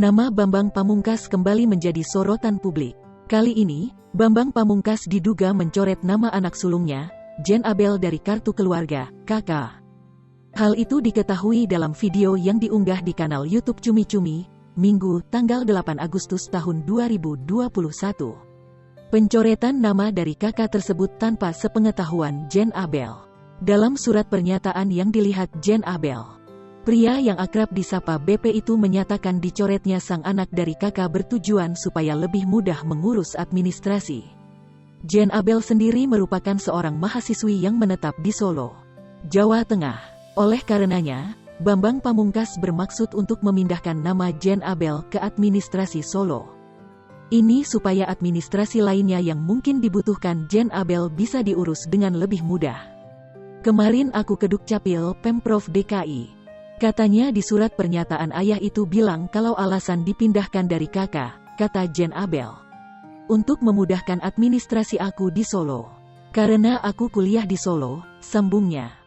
Nama Bambang Pamungkas kembali menjadi sorotan publik. Kali ini, Bambang Pamungkas diduga mencoret nama anak sulungnya, Jen Abel dari kartu keluarga, KK. Hal itu diketahui dalam video yang diunggah di kanal YouTube Cumi Cumi, Minggu, tanggal 8 Agustus tahun 2021. Pencoretan nama dari KK tersebut tanpa sepengetahuan Jen Abel. Dalam surat pernyataan yang dilihat Jen Abel, pria yang akrab disapa BP itu menyatakan dicoretnya sang anak dari kakak bertujuan supaya lebih mudah mengurus administrasi. Jen Abel sendiri merupakan seorang mahasiswi yang menetap di Solo, Jawa Tengah. Oleh karenanya, Bambang Pamungkas bermaksud untuk memindahkan nama Jen Abel ke administrasi Solo. Ini supaya administrasi lainnya yang mungkin dibutuhkan Jen Abel bisa diurus dengan lebih mudah. Kemarin aku ke Dukcapil Pemprov DKI. Katanya di surat pernyataan ayah itu bilang kalau alasan dipindahkan dari kakak, kata Jen Abel, untuk memudahkan administrasi aku di Solo. Karena aku kuliah di Solo, sambungnya.